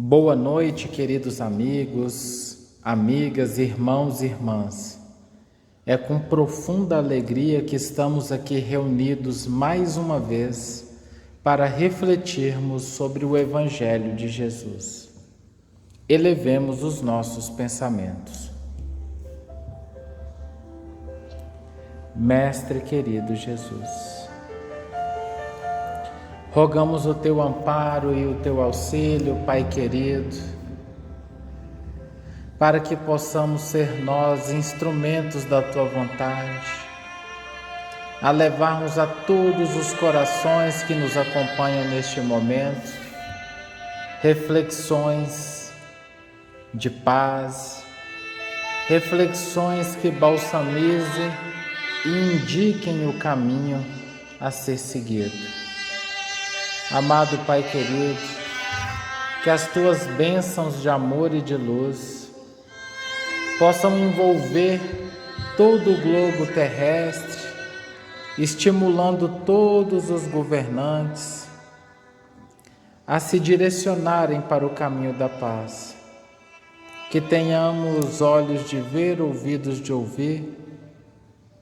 Boa noite, queridos amigos, amigas, irmãos e irmãs. É com profunda alegria que estamos aqui reunidos mais uma vez para refletirmos sobre o Evangelho de Jesus. Elevemos os nossos pensamentos. Mestre querido Jesus, rogamos o Teu amparo e o Teu auxílio, Pai querido, para que possamos ser nós instrumentos da Tua vontade, a levarmos a todos os corações que nos acompanham neste momento, reflexões de paz, reflexões que balsamizem e indiquem o caminho a ser seguido. Amado Pai querido, que as Tuas bênçãos de amor e de luz possam envolver todo o globo terrestre, estimulando todos os governantes a se direcionarem para o caminho da paz. Que tenhamos olhos de ver, ouvidos de ouvir,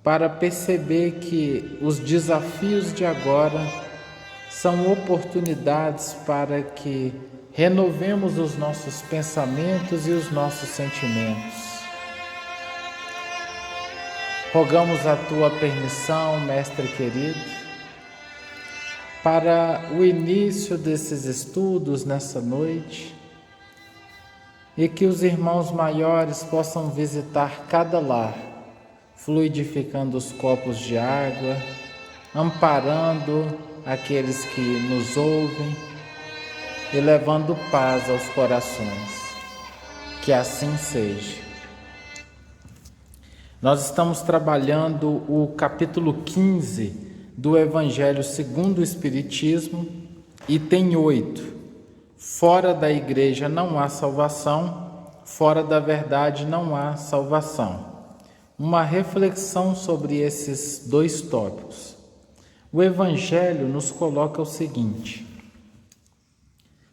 para perceber que os desafios de agora são oportunidades para que renovemos os nossos pensamentos e os nossos sentimentos. Rogamos a Tua permissão, Mestre querido, para o início desses estudos nessa noite e que os irmãos maiores possam visitar cada lar, fluidificando os copos de água, amparando aqueles que nos ouvem e levando paz aos corações. Que assim seja. Nós estamos trabalhando o capítulo 15 do Evangelho segundo o Espiritismo, item 8. Fora da igreja não há salvação, fora da verdade não há salvação. Uma reflexão sobre esses dois tópicos. O Evangelho nos coloca o seguinte: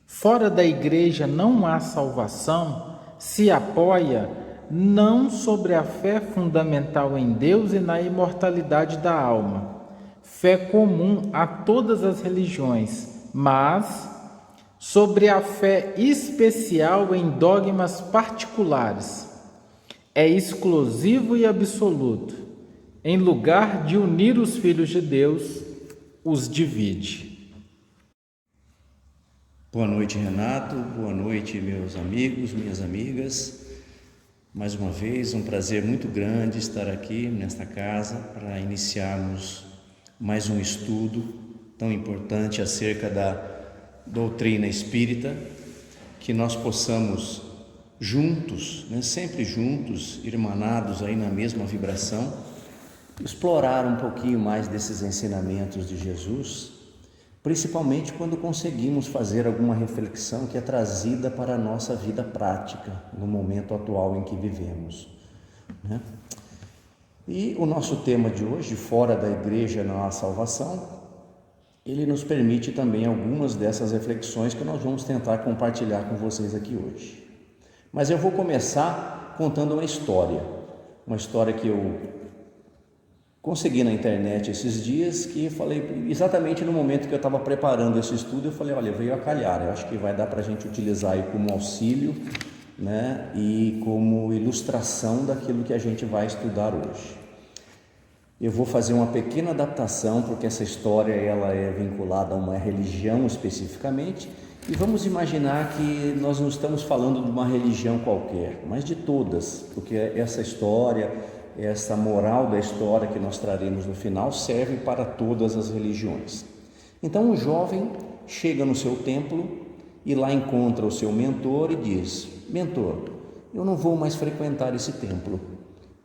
fora da igreja não há salvação se apoia não sobre a fé fundamental em Deus e na imortalidade da alma, fé comum a todas as religiões, mas sobre a fé especial em dogmas particulares. É exclusivo e absoluto. Em lugar de unir os filhos de Deus, os divide. Boa noite, Renato. Boa noite, meus amigos, minhas amigas. Mais uma vez, um prazer muito grande estar aqui nesta casa para iniciarmos mais um estudo tão importante acerca da doutrina espírita, que nós possamos juntos, sempre juntos, irmanados aí na mesma vibração, explorar um pouquinho mais desses ensinamentos de Jesus, principalmente quando conseguimos fazer alguma reflexão que é trazida para a nossa vida prática, no momento atual em que vivemos, né? E o nosso tema de hoje, fora da igreja não há salvação, ele nos permite também algumas dessas reflexões que nós vamos tentar compartilhar com vocês aqui hoje. Mas eu vou começar contando uma história que eu consegui na internet esses dias, que falei exatamente no momento que eu estava preparando esse estudo. Eu falei, olha, veio a calhar, eu acho que vai dar para a gente utilizar aí como auxílio, né, e como ilustração daquilo que a gente vai estudar hoje. Eu vou fazer uma pequena adaptação, porque essa história ela é vinculada a uma religião especificamente, e vamos imaginar que nós não estamos falando de uma religião qualquer, mas de todas, porque essa história, essa moral da história que nós traremos no final serve para todas as religiões. Então um jovem chega no seu templo e lá encontra o seu mentor e diz: mentor, eu não vou mais frequentar esse templo.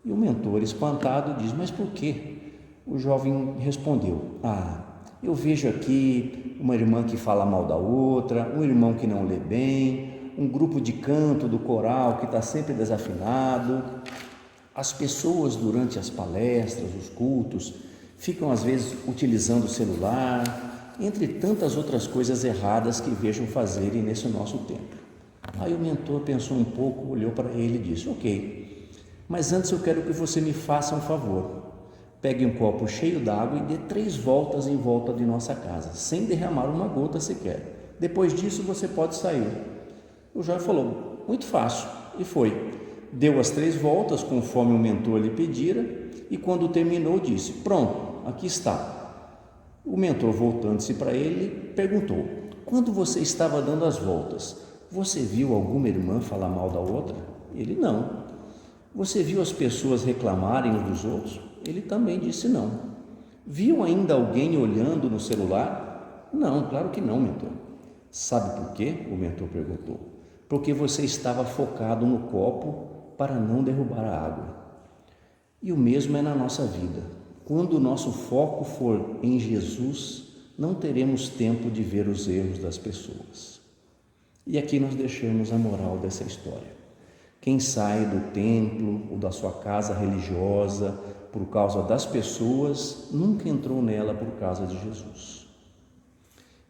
E o mentor, espantado, diz: mas por quê? O jovem respondeu: eu vejo aqui uma irmã que fala mal da outra, um irmão que não lê bem, um grupo de canto do coral que está sempre desafinado. As pessoas durante as palestras, os cultos, ficam às vezes utilizando o celular, entre tantas outras coisas erradas que vejam fazerem nesse nosso tempo. Aí o mentor pensou um pouco, olhou para ele e disse: ok, mas antes eu quero que você me faça um favor. Pegue um copo cheio d'água e dê 3 voltas em volta de nossa casa, sem derramar uma gota sequer. Depois disso você pode sair. O jovem falou: muito fácil, e foi. Deu as 3 voltas conforme o mentor lhe pedira e quando terminou disse: pronto, aqui está. O mentor, voltando-se para ele, perguntou: quando você estava dando as voltas, você viu alguma irmã falar mal da outra? Ele: não. Você viu as pessoas reclamarem uns dos outros? Ele também disse: não. Viu ainda alguém olhando no celular? Não, claro que não, mentor. Sabe por quê? O mentor perguntou. Porque você estava focado no copo para não derrubar a água. E o mesmo é na nossa vida. Quando o nosso foco for em Jesus, não teremos tempo de ver os erros das pessoas. E aqui nós deixamos a moral dessa história. Quem sai do templo ou da sua casa religiosa por causa das pessoas, nunca entrou nela por causa de Jesus.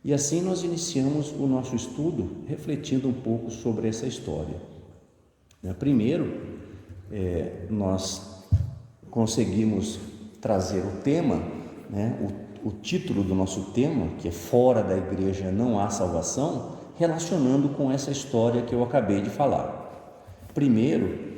E assim nós iniciamos o nosso estudo refletindo um pouco sobre essa história. Primeiro, nós conseguimos trazer o tema, o título do nosso tema, que é Fora da Igreja Não Há Salvação, relacionando com essa história que eu acabei de falar. Primeiro,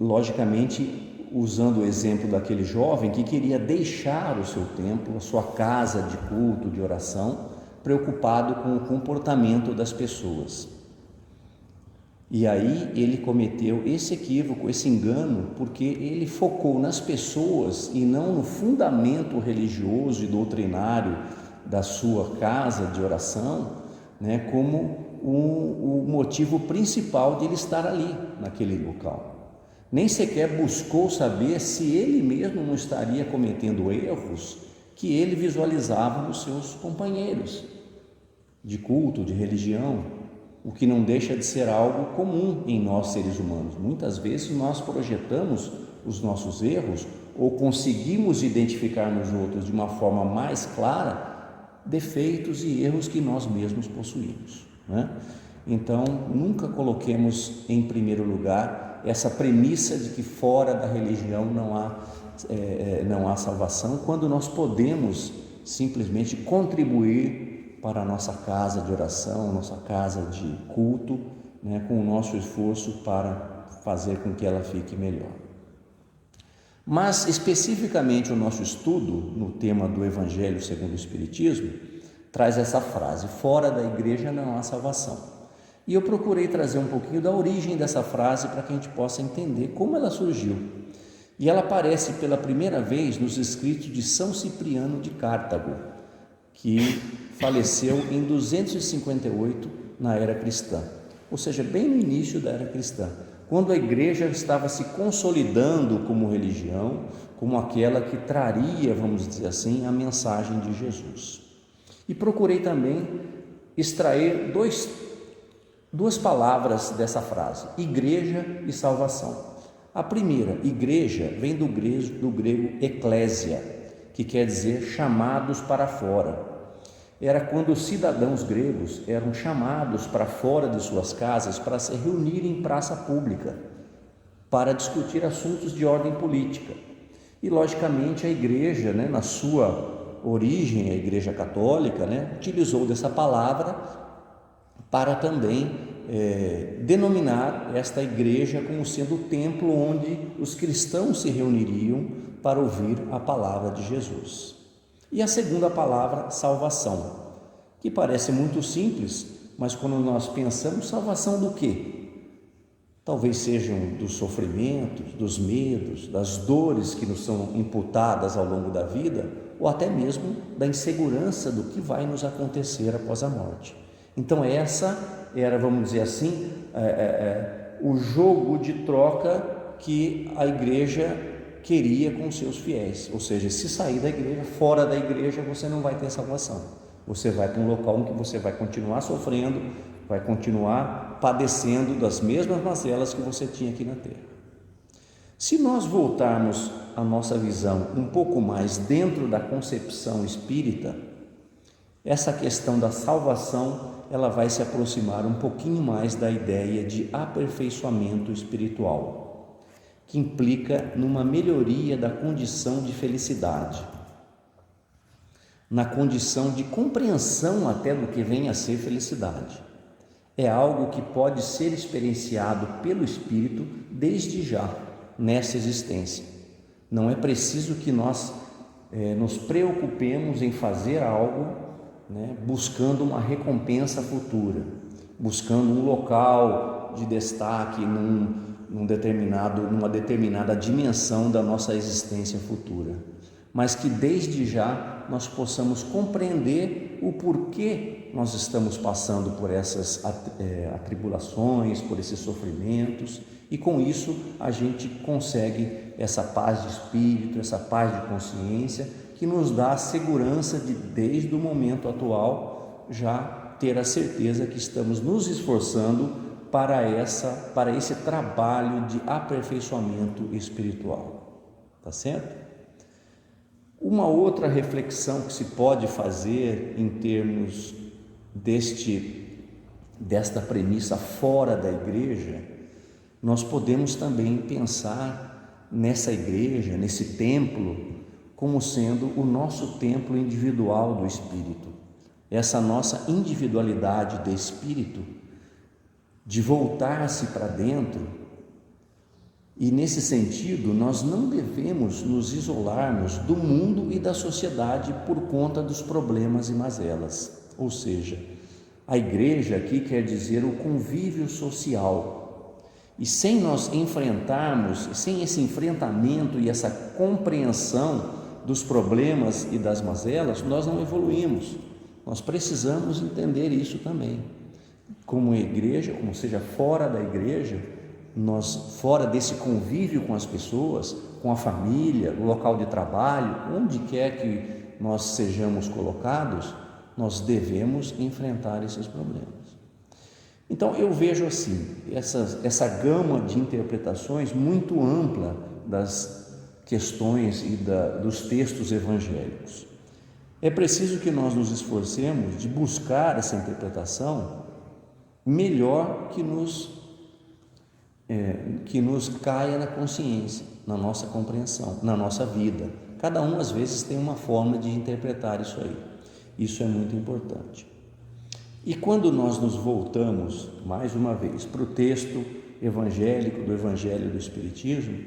logicamente, usando o exemplo daquele jovem que queria deixar o seu templo, a sua casa de culto, de oração, preocupado com o comportamento das pessoas. E aí ele cometeu esse equívoco, esse engano, porque ele focou nas pessoas e não no fundamento religioso e doutrinário da sua casa de oração, como o motivo principal de ele estar ali, naquele local. Nem sequer buscou saber se ele mesmo não estaria cometendo erros que ele visualizava nos seus companheiros de culto, de religião, o que não deixa de ser algo comum em nós seres humanos. Muitas vezes nós projetamos os nossos erros ou conseguimos identificar nos outros de uma forma mais clara defeitos e erros que nós mesmos possuímos. Então, nunca coloquemos em primeiro lugar essa premissa de que fora da religião não há salvação, quando nós podemos simplesmente contribuir para a nossa casa de oração, nossa casa de culto, com o nosso esforço para fazer com que ela fique melhor. Mas, especificamente, o nosso estudo no tema do Evangelho segundo o Espiritismo traz essa frase: fora da igreja não há salvação. E eu procurei trazer um pouquinho da origem dessa frase para que a gente possa entender como ela surgiu. E ela aparece pela primeira vez nos escritos de São Cipriano de Cartago, que faleceu em 258 na era cristã, ou seja, bem no início da era cristã, quando a igreja estava se consolidando como religião, como aquela que traria, vamos dizer assim, a mensagem de Jesus. E procurei também extrair duas palavras dessa frase: igreja e salvação. A primeira, igreja, vem do grego eclésia, que quer dizer chamados para fora. Era quando os cidadãos gregos eram chamados para fora de suas casas para se reunirem em praça pública, para discutir assuntos de ordem política. E, logicamente, a igreja, na sua origem, a igreja católica, utilizou dessa palavra para também denominar esta igreja como sendo o templo onde os cristãos se reuniriam para ouvir a palavra de Jesus. E a segunda palavra, salvação, que parece muito simples, mas quando nós pensamos, salvação do quê? Talvez sejam dos sofrimentos, dos medos, das dores que nos são imputadas ao longo da vida, ou até mesmo da insegurança do que vai nos acontecer após a morte. Então essa era, vamos dizer assim, o jogo de troca que a igreja queria com seus fiéis, ou seja, se sair da igreja, fora da igreja, você não vai ter salvação. Você vai para um local em que você vai continuar sofrendo, vai continuar padecendo das mesmas mazelas que você tinha aqui na terra. Se nós voltarmos a nossa visão um pouco mais dentro da concepção espírita, essa questão da salvação, ela vai se aproximar um pouquinho mais da ideia de aperfeiçoamento espiritual, que implica numa melhoria da condição de felicidade, na condição de compreensão até do que vem a ser felicidade. É algo que pode ser experienciado pelo Espírito desde já, nessa existência. Não é preciso que nós nos preocupemos em fazer algo, buscando uma recompensa futura, buscando um local de destaque numa determinada dimensão da nossa existência futura, mas que desde já nós possamos compreender o porquê nós estamos passando por essas atribulações, por esses sofrimentos, e com isso a gente consegue essa paz de espírito, essa paz de consciência, que nos dá a segurança de, desde o momento atual, já ter a certeza que estamos nos esforçando para esse trabalho de aperfeiçoamento espiritual. Tá certo? Uma outra reflexão que se pode fazer em termos desta premissa fora da igreja, nós podemos também pensar nessa igreja, nesse templo, como sendo o nosso templo individual do Espírito. Essa nossa individualidade de Espírito, de voltar-se para dentro, e nesse sentido nós não devemos nos isolarmos do mundo e da sociedade por conta dos problemas e mazelas. Ou seja, a igreja aqui quer dizer o convívio social. E sem nós enfrentarmos, sem esse enfrentamento e essa compreensão dos problemas e das mazelas, nós não evoluímos. Nós precisamos entender isso também. Como igreja, como seja fora da igreja, nós, fora desse convívio com as pessoas, com a família, no local de trabalho, onde quer que nós sejamos colocados, nós devemos enfrentar esses problemas. Então eu vejo assim, essa gama de interpretações muito ampla das questões e dos textos evangélicos. É preciso que nós nos esforcemos de buscar essa interpretação melhor que nos caia na consciência, na nossa compreensão, na nossa vida. Cada um às vezes tem uma forma de interpretar isso aí. Isso é muito importante. E quando nós nos voltamos, mais uma vez, para o texto evangélico, do Evangelho do Espiritismo,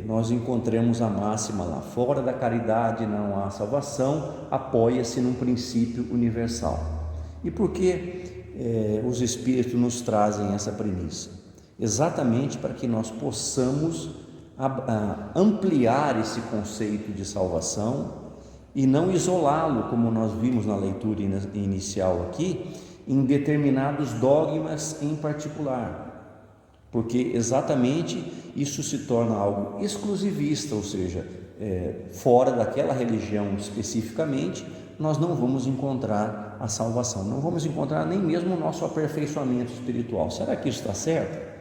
nós encontramos a máxima lá: fora da caridade não há salvação, apoia-se num princípio universal. E por que os Espíritos nos trazem essa premissa? Exatamente para que nós possamos ampliar esse conceito de salvação e não isolá-lo, como nós vimos na leitura inicial aqui, em determinados dogmas em particular, porque exatamente isso se torna algo exclusivista, ou seja, fora daquela religião especificamente, nós não vamos encontrar a salvação, não vamos encontrar nem mesmo o nosso aperfeiçoamento espiritual. Será que isso está certo?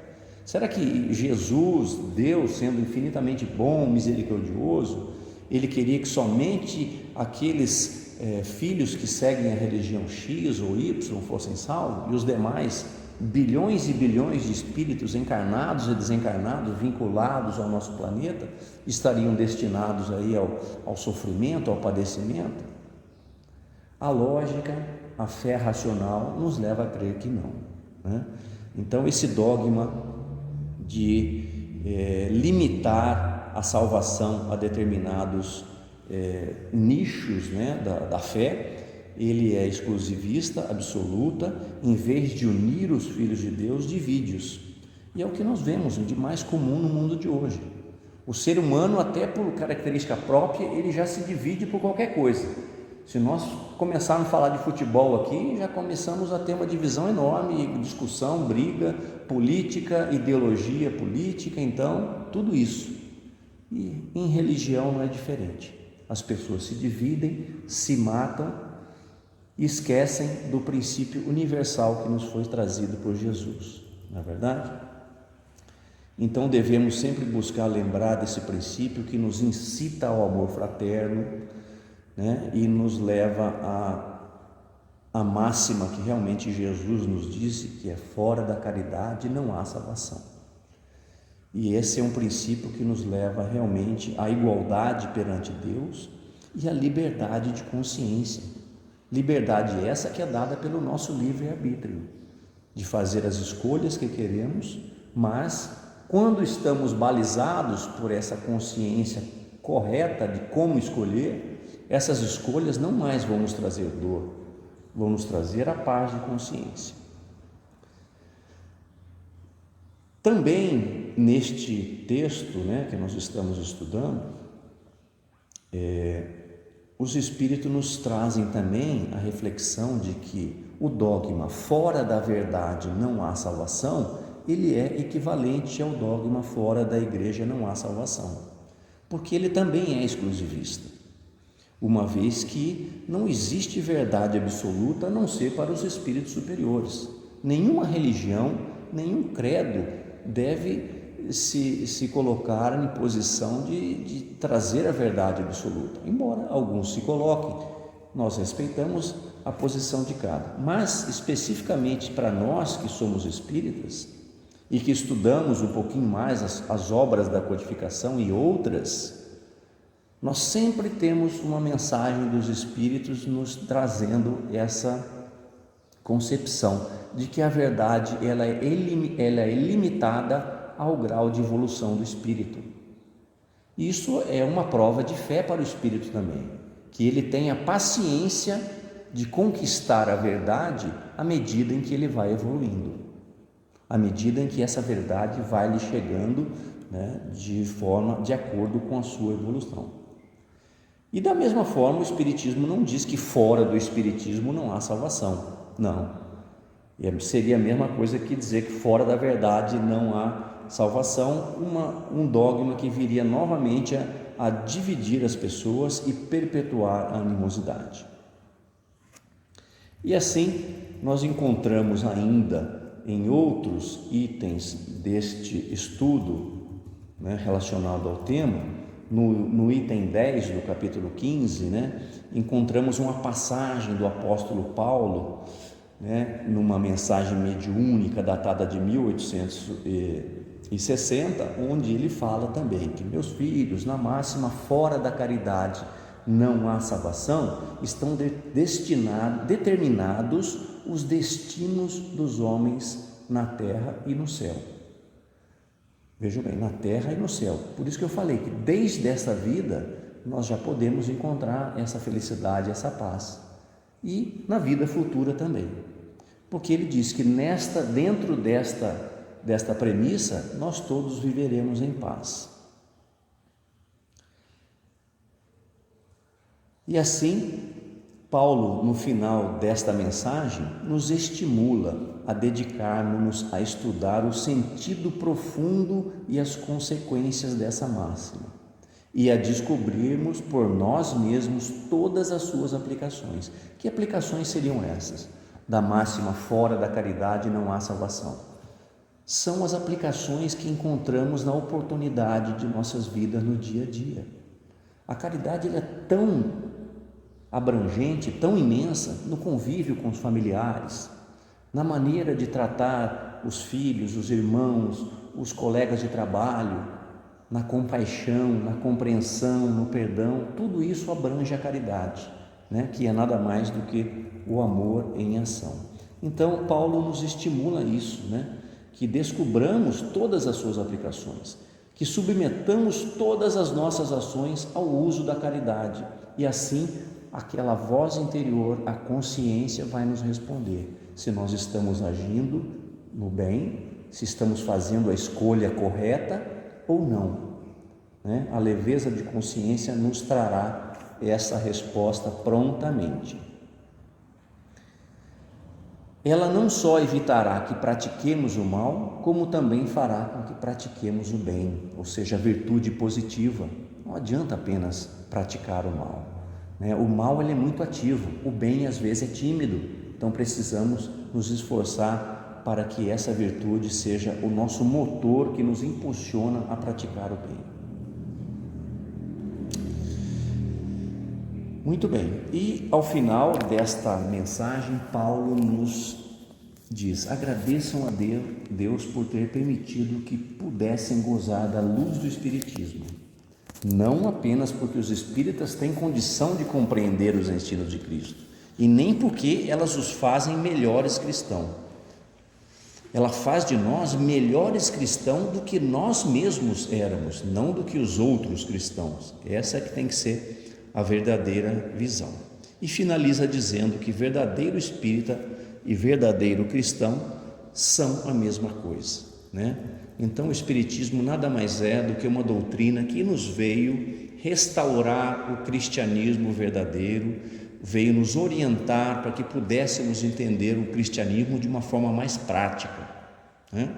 Será que Jesus, Deus, sendo infinitamente bom, misericordioso, Ele queria que somente aqueles filhos que seguem a religião X ou Y fossem salvos, e os demais bilhões e bilhões de espíritos encarnados e desencarnados, vinculados ao nosso planeta, estariam destinados aí ao sofrimento, ao padecimento? A lógica, a fé racional nos leva a crer que não, né? Então esse dogma de limitar a salvação a determinados nichos, né, da fé, ele é exclusivista, absoluta. Em vez de unir os filhos de Deus, divide-os, e é o que nós vemos de mais comum no mundo de hoje. O ser humano, até por característica própria, ele já se divide por qualquer coisa. Se nós começarmos a falar de futebol aqui, já começamos a ter uma divisão enorme, discussão, briga, política, ideologia política, então tudo isso. E em religião não é diferente. As pessoas se dividem, se matam e esquecem do princípio universal que nos foi trazido por Jesus, não é verdade? Então devemos sempre buscar lembrar desse princípio que nos incita ao amor fraterno, né? E nos leva a máxima que realmente Jesus nos disse, que é: fora da caridade não há salvação. E esse é um princípio que nos leva realmente à igualdade perante Deus e à liberdade de consciência. Liberdade essa que é dada pelo nosso livre-arbítrio, de fazer as escolhas que queremos, mas quando estamos balizados por essa consciência correta de como escolher, essas escolhas não mais vão nos trazer dor, vão nos trazer a paz de consciência. Também neste texto, né, que nós estamos estudando, os Espíritos nos trazem também a reflexão de que o dogma fora da verdade não há salvação, ele é equivalente ao dogma fora da igreja não há salvação, porque ele também é exclusivista, uma vez que não existe verdade absoluta a não ser para os espíritos superiores. Nenhuma religião, nenhum credo deve se colocar em posição de trazer a verdade absoluta, embora alguns se coloquem. Nós respeitamos a posição de cada, mas especificamente para nós que somos espíritas e que estudamos um pouquinho mais as obras da codificação e outras, nós sempre temos uma mensagem dos Espíritos nos trazendo essa concepção de que a verdade ela é limitada ao grau de evolução do Espírito. Isso é uma prova de fé para o Espírito também, que ele tenha paciência de conquistar a verdade à medida em que ele vai evoluindo, à medida em que essa verdade vai lhe chegando, né, de acordo com a sua evolução. E da mesma forma, o Espiritismo não diz que fora do Espiritismo não há salvação. Não. Seria a mesma coisa que dizer que fora da verdade não há salvação, um dogma que viria novamente a dividir as pessoas e perpetuar a animosidade. E assim, nós encontramos ainda em outros itens deste estudo, né, relacionado ao tema. No item 10 do capítulo 15, né, encontramos uma passagem do apóstolo Paulo, né, numa mensagem mediúnica datada de 1860, onde ele fala também que: meus filhos, na máxima fora da caridade não há salvação, estão determinados os destinos dos homens na terra e no céu. Vejam bem, na terra e no céu. Por isso que eu falei que desde esta vida nós já podemos encontrar essa felicidade, essa paz. E na vida futura também. Porque ele diz que dentro desta premissa, nós todos viveremos em paz. E assim, Paulo, no final desta mensagem, nos estimula a dedicarmos-nos a estudar o sentido profundo e as consequências dessa máxima e a descobrirmos por nós mesmos todas as suas aplicações. Que aplicações seriam essas? Da máxima fora da caridade não há salvação. São as aplicações que encontramos na oportunidade de nossas vidas no dia a dia. A caridade é tão abrangente, tão imensa no convívio com os familiares, na maneira de tratar os filhos, os irmãos, os colegas de trabalho, na compaixão, na compreensão, no perdão. Tudo isso abrange a caridade, né? Que é nada mais do que o amor em ação. Então, Paulo nos estimula isso, né? Que descubramos todas as suas aplicações, que submetamos todas as nossas ações ao uso da caridade, e assim aquela voz interior, a consciência, vai nos responder se nós estamos agindo no bem, se estamos fazendo a escolha correta ou não, né? A leveza de consciência nos trará essa resposta prontamente. Ela não só evitará que pratiquemos o mal, como também fará com que pratiquemos o bem, ou seja, a virtude positiva. Não adianta apenas praticar o mal, né? O mal ele é muito ativo, o bem às vezes é tímido. Então precisamos nos esforçar para que essa virtude seja o nosso motor que nos impulsiona a praticar o bem. Muito bem, e ao final desta mensagem, Paulo nos diz: agradeçam a Deus por ter permitido que pudessem gozar da luz do Espiritismo, não apenas porque os espíritas têm condição de compreender os ensinos de Cristo, e nem porque elas os fazem melhores cristãos. Ela faz de nós melhores cristãos do que nós mesmos éramos, não do que os outros cristãos. Essa é que tem que ser a verdadeira visão. E finaliza dizendo que verdadeiro espírita e verdadeiro cristão são a mesma coisa, né? Então o Espiritismo nada mais é do que uma doutrina que nos veio restaurar o cristianismo verdadeiro, veio nos orientar para que pudéssemos entender o cristianismo de uma forma mais prática, né?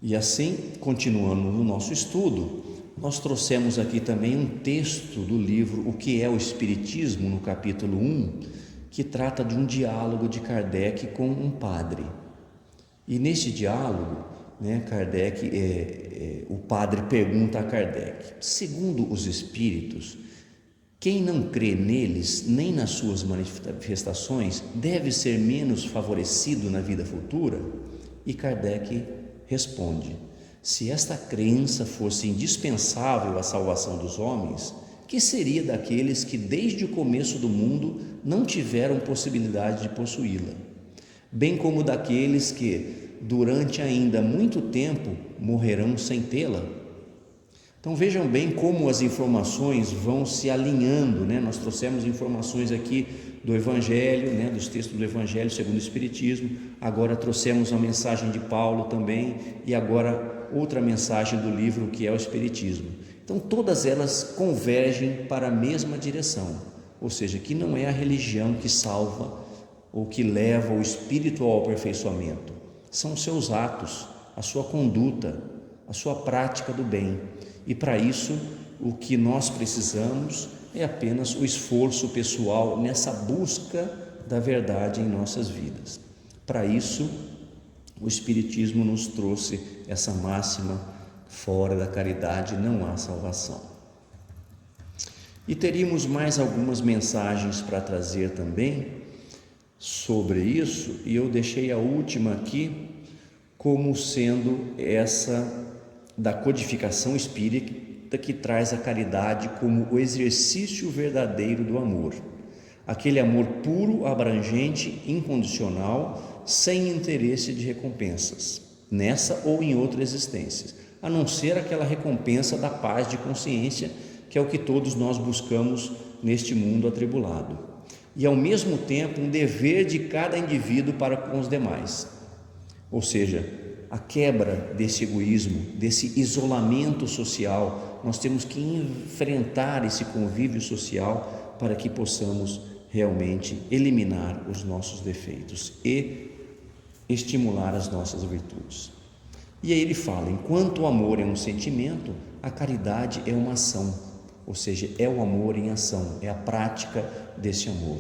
E assim, continuando no nosso estudo, nós trouxemos aqui também um texto do livro O que é o Espiritismo, no capítulo 1, que trata de um diálogo de Kardec com um padre. E nesse diálogo, né, o padre pergunta a Kardec: segundo os espíritos, quem não crê neles nem nas suas manifestações deve ser menos favorecido na vida futura? E Kardec responde: se esta crença fosse indispensável à salvação dos homens, que seria daqueles que desde o começo do mundo não tiveram possibilidade de possuí-la, bem como daqueles que durante ainda muito tempo morrerão sem tê-la? Então vejam bem como as informações vão se alinhando, né? Nós trouxemos informações aqui do Evangelho, né? Dos textos do Evangelho segundo o Espiritismo, agora trouxemos a mensagem de Paulo também, e agora outra mensagem do livro que é o Espiritismo. Então todas elas convergem para a mesma direção, ou seja, que não é a religião que salva ou que leva o espírito ao aperfeiçoamento, são os seus atos, a sua conduta, a sua prática do bem. E para isso o que nós precisamos é apenas o esforço pessoal nessa busca da verdade em nossas vidas. Para isso o Espiritismo nos trouxe essa máxima: fora da caridade não há salvação. E teríamos mais algumas mensagens para trazer também sobre isso, e eu deixei a última aqui como sendo essa da codificação espírita, que traz a caridade como o exercício verdadeiro do amor, aquele amor puro, abrangente, incondicional, sem interesse de recompensas, nessa ou em outras existências, a não ser aquela recompensa da paz de consciência, que é o que todos nós buscamos neste mundo atribulado, e ao mesmo tempo um dever de cada indivíduo para com os demais, ou seja, a quebra desse egoísmo, desse isolamento social. Nós temos que enfrentar esse convívio social para que possamos realmente eliminar os nossos defeitos e estimular as nossas virtudes. E aí ele fala: enquanto o amor é um sentimento, a caridade é uma ação, ou seja, é o amor em ação, é a prática desse amor,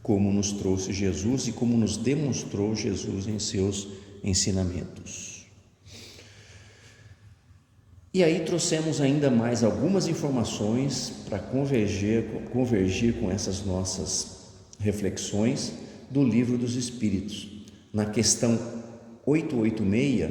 como nos trouxe Jesus e como nos demonstrou Jesus em seus ensinamentos. E aí trouxemos ainda mais algumas informações para convergir com essas nossas reflexões do Livro dos Espíritos. Na questão 886,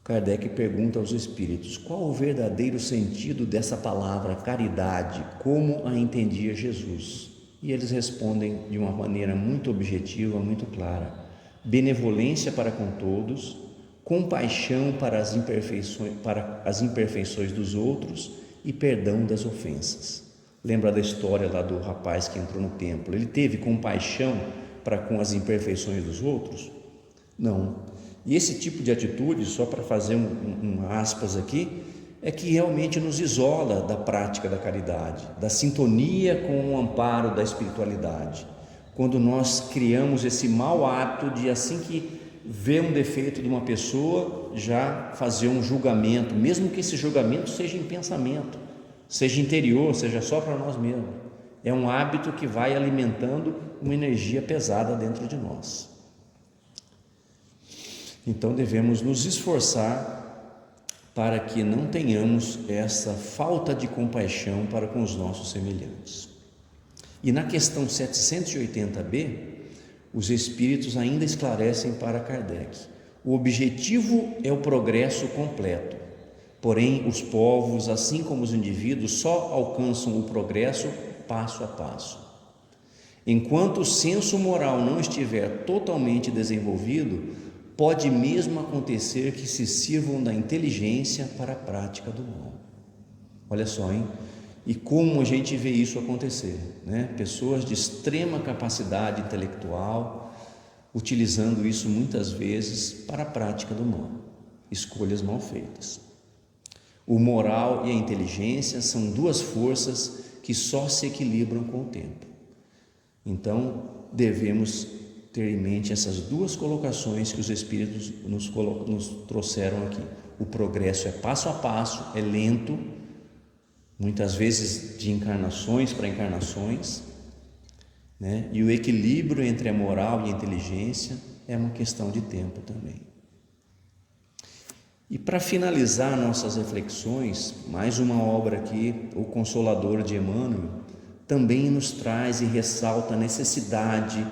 Kardec pergunta aos espíritos: qual o verdadeiro sentido dessa palavra caridade, como a entendia Jesus? E eles respondem de uma maneira muito objetiva, muito clara: benevolência para com todos, compaixão para as imperfeições dos outros e perdão das ofensas. Lembra da história lá do rapaz que entrou no templo? Ele teve compaixão para com as imperfeições dos outros? Não. E esse tipo de atitude, só para fazer um aspas aqui, é que realmente nos isola da prática da caridade, da sintonia com o amparo da espiritualidade. Quando nós criamos esse mau hábito de, assim que vê um defeito de uma pessoa, já fazer um julgamento, mesmo que esse julgamento seja em pensamento, seja interior, seja só para nós mesmos. É um hábito que vai alimentando uma energia pesada dentro de nós. Então devemos nos esforçar para que não tenhamos essa falta de compaixão para com os nossos semelhantes. E na questão 780b, os espíritos ainda esclarecem para Kardec: o objetivo é o progresso completo, porém os povos, assim como os indivíduos, só alcançam o progresso passo a passo. Enquanto o senso moral não estiver totalmente desenvolvido, pode mesmo acontecer que se sirvam da inteligência para a prática do mal. Olha só, hein? E como a gente vê isso acontecer, né? Pessoas de extrema capacidade intelectual, utilizando isso muitas vezes para a prática do mal, escolhas mal feitas. O moral e a inteligência são duas forças que só se equilibram com o tempo. Então, devemos ter em mente essas duas colocações que os Espíritos nos trouxeram aqui. O progresso é passo a passo, é lento, muitas vezes de encarnações para encarnações, né? E o equilíbrio entre a moral e a inteligência é uma questão de tempo também. E para finalizar nossas reflexões, mais uma obra aqui, O Consolador de Emmanuel, também nos traz e ressalta a necessidade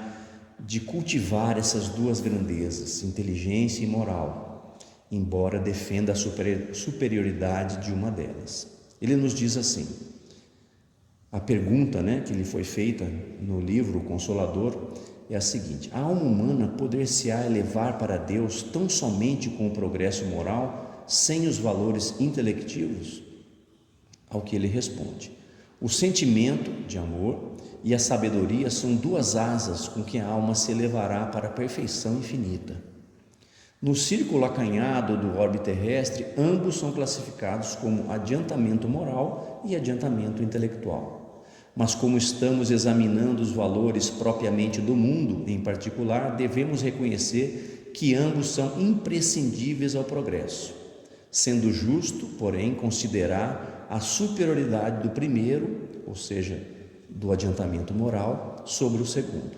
de cultivar essas duas grandezas, inteligência e moral, embora defenda a superioridade de uma delas. Ele nos diz assim, a pergunta, que lhe foi feita no livro O Consolador é a seguinte: a alma humana poder-se-á elevar para Deus tão somente com o progresso moral, sem os valores intelectivos? Ao que ele responde: o sentimento de amor e a sabedoria são duas asas com que a alma se elevará para a perfeição infinita. No círculo acanhado do orbe terrestre, ambos são classificados como adiantamento moral e adiantamento intelectual. Mas como estamos examinando os valores propriamente do mundo, em particular, devemos reconhecer que ambos são imprescindíveis ao progresso, sendo justo, porém, considerar a superioridade do primeiro, ou seja, do adiantamento moral, sobre o segundo,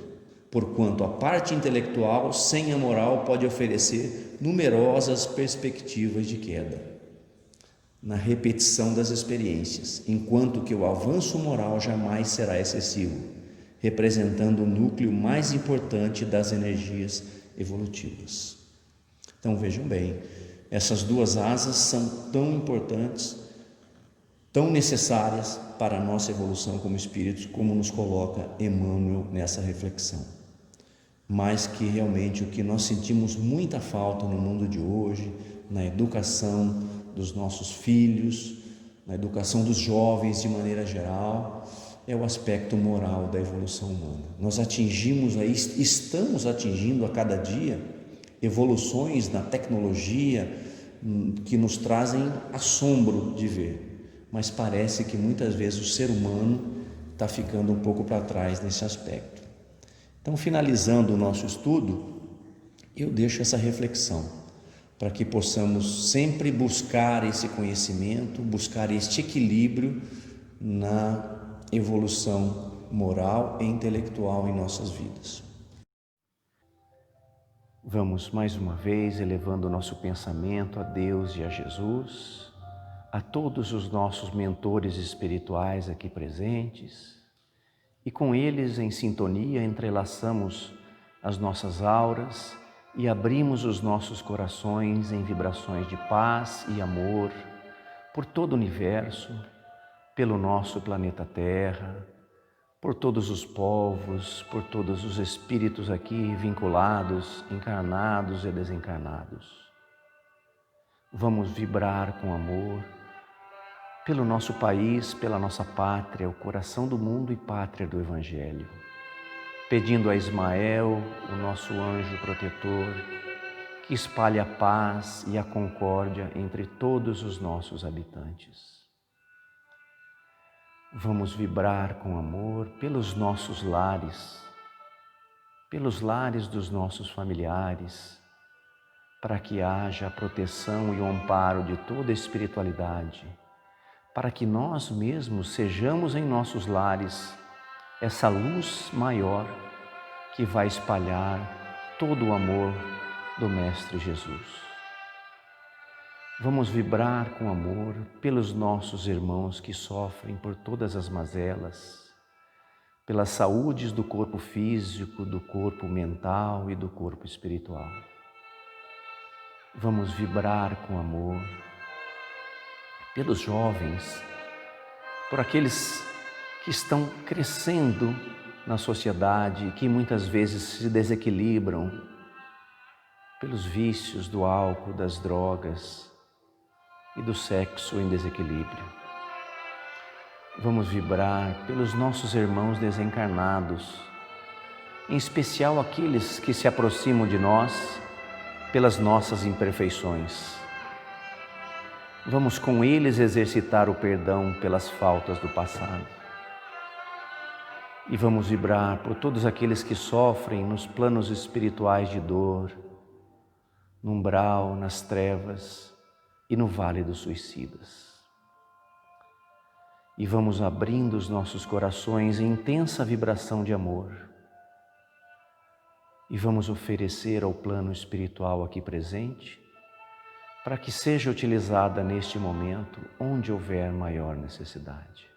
porquanto a parte intelectual sem a moral pode oferecer numerosas perspectivas de queda na repetição das experiências, enquanto que o avanço moral jamais será excessivo, representando o núcleo mais importante das energias evolutivas. Então vejam bem, essas duas asas são tão importantes, tão necessárias para a nossa evolução como espíritos, como nos coloca Emmanuel nessa reflexão. Mas que realmente o que nós sentimos muita falta no mundo de hoje, na educação dos nossos filhos, na educação dos jovens de maneira geral, é o aspecto moral da evolução humana. Nós estamos atingindo a cada dia evoluções na tecnologia que nos trazem assombro de ver. Mas parece que muitas vezes o ser humano está ficando um pouco para trás nesse aspecto. Então, finalizando o nosso estudo, eu deixo essa reflexão, para que possamos sempre buscar esse conhecimento, buscar este equilíbrio na evolução moral e intelectual em nossas vidas. Vamos mais uma vez elevando o nosso pensamento a Deus e a Jesus, a todos os nossos mentores espirituais aqui presentes, e com eles em sintonia entrelaçamos as nossas auras e abrimos os nossos corações em vibrações de paz e amor por todo o universo, pelo nosso planeta Terra, por todos os povos, por todos os espíritos aqui vinculados, encarnados e desencarnados. Vamos vibrar com amor pelo nosso país, pela nossa pátria, o coração do mundo e pátria do Evangelho, pedindo a Ismael, o nosso anjo protetor, que espalhe a paz e a concórdia entre todos os nossos habitantes. Vamos vibrar com amor pelos nossos lares, pelos lares dos nossos familiares, para que haja a proteção e o amparo de toda a espiritualidade, para que nós mesmos sejamos em nossos lares essa luz maior que vai espalhar todo o amor do Mestre Jesus. Vamos vibrar com amor pelos nossos irmãos que sofrem por todas as mazelas, pelas saúdes do corpo físico, do corpo mental e do corpo espiritual. Vamos vibrar com amor pelos jovens, por aqueles que estão crescendo na sociedade e que muitas vezes se desequilibram pelos vícios do álcool, das drogas e do sexo em desequilíbrio. Vamos vibrar pelos nossos irmãos desencarnados, em especial aqueles que se aproximam de nós pelas nossas imperfeições. Vamos com eles exercitar o perdão pelas faltas do passado. E vamos vibrar por todos aqueles que sofrem nos planos espirituais de dor, no umbral, nas trevas e no vale dos suicidas. E vamos abrindo os nossos corações em intensa vibração de amor. E vamos oferecer ao plano espiritual aqui presente, para que seja utilizada neste momento, onde houver maior necessidade.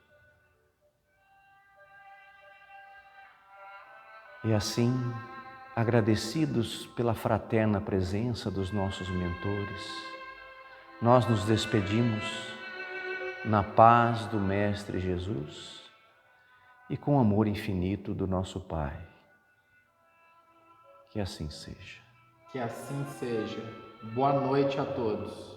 E assim, agradecidos pela fraterna presença dos nossos mentores, nós nos despedimos na paz do Mestre Jesus e com o amor infinito do nosso Pai. Que assim seja. Que assim seja. Boa noite a todos.